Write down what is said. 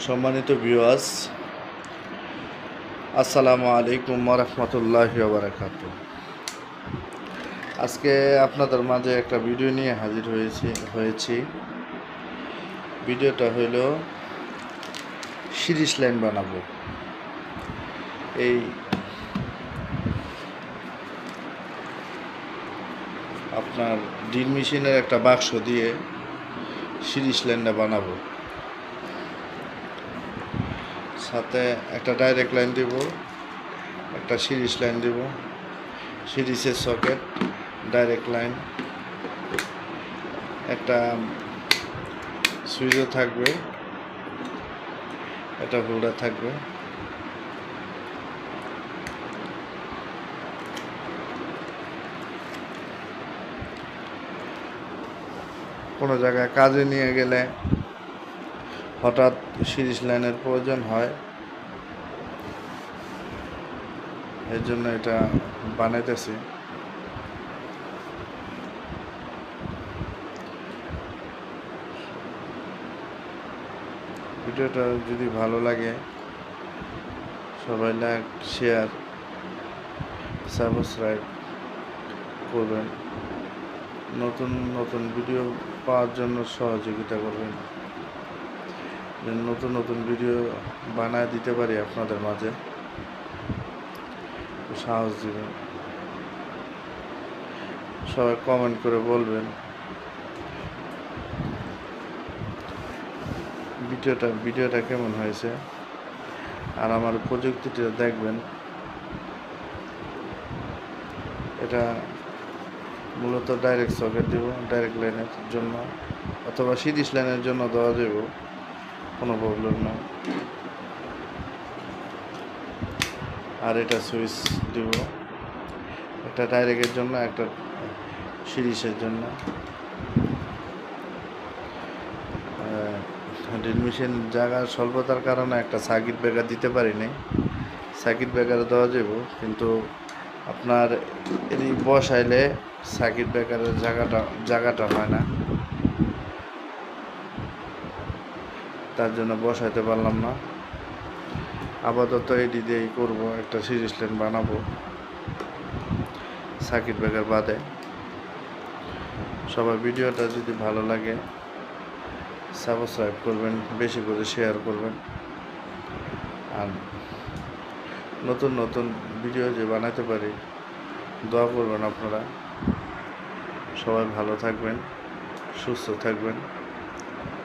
সম্মানিত ভিউয়ার্স, আসসালামু আলাইকুম ওয়া রাহমাতুল্লাহি ওয়া বারাকাতুহু। আজকে আপনাদের মাঝে একটা ভিডিও নিয়ে হাজির হয়েছি। ভিডিওটা হইল সিরিজ লাইন বানাবো। এই আপনার ড্রিল মেশিনের একটা বাক্স দিয়ে সিরিজ লাইনটা বানাবো। সাথে একটা ডাইরেক্ট লাইন দিব, একটা সিরিজ লাইন দিব, সিরিজের সকেট, ডাইরেক্ট লাইন, একটা সুইচও থাকবে, একটা হোল্ডার থাকবে। কোনো জায়গায় কাজে নিয়ে গেলে হঠাৎ সিরিজ লাইনের প্রয়োজন হয়, এর জন্য এটা বানাইতেছি। ভিডিওটা যদি ভালো লাগে সবাই লাইক, শেয়ার, সাবস্ক্রাইব করবেন। নতুন নতুন ভিডিও পাওয়ার জন্য সহযোগিতা করবেন, নতুন নতুন ভিডিও বানায় দিতে পারি আপনাদের মাঝে, সাহস দিবেন। সবাই কমেন্ট করে বলবেন ভিডিওটা কেমন হয়েছে, আর আমার প্রযুক্তিটা দেখবেন। এটা মূলত ডাইরেক্ট সকেট দিব, ডাইরেক্ট লাইনের জন্য অথবা সিরিজ লাইনের জন্য দেওয়া যাব, কোনো প্রবলেম না। আর এটা সুইচ দিব, একটা ডাইরেক্টের জন্য, একটা সিরিজের জন্য। ড্রিল মেশিন জায়গার স্বল্পতার কারণে একটা সার্কিট ব্রেকার দিতে পারিনি। সার্কিট ব্রেকার দেওয়া যাব, কিন্তু আপনার এই বসাইলে সার্কিট ব্রেকারের জায়গাটা হয় না, তার জন্য বসাইতে পারলাম না। আপাতত এটি দিয়েই করবো, একটা সিরিজ লাইন বানাবো সার্কিট ব্রেকার বাদে। সবাই ভিডিওটা যদি ভালো লাগে সাবস্ক্রাইব করবেন, বেশি করে শেয়ার করবেন, আর নতুন নতুন ভিডিও যে বানাতে পারি দোয়া করবেন আপনারা। সবাই ভালো থাকবেন, সুস্থ থাকবেন।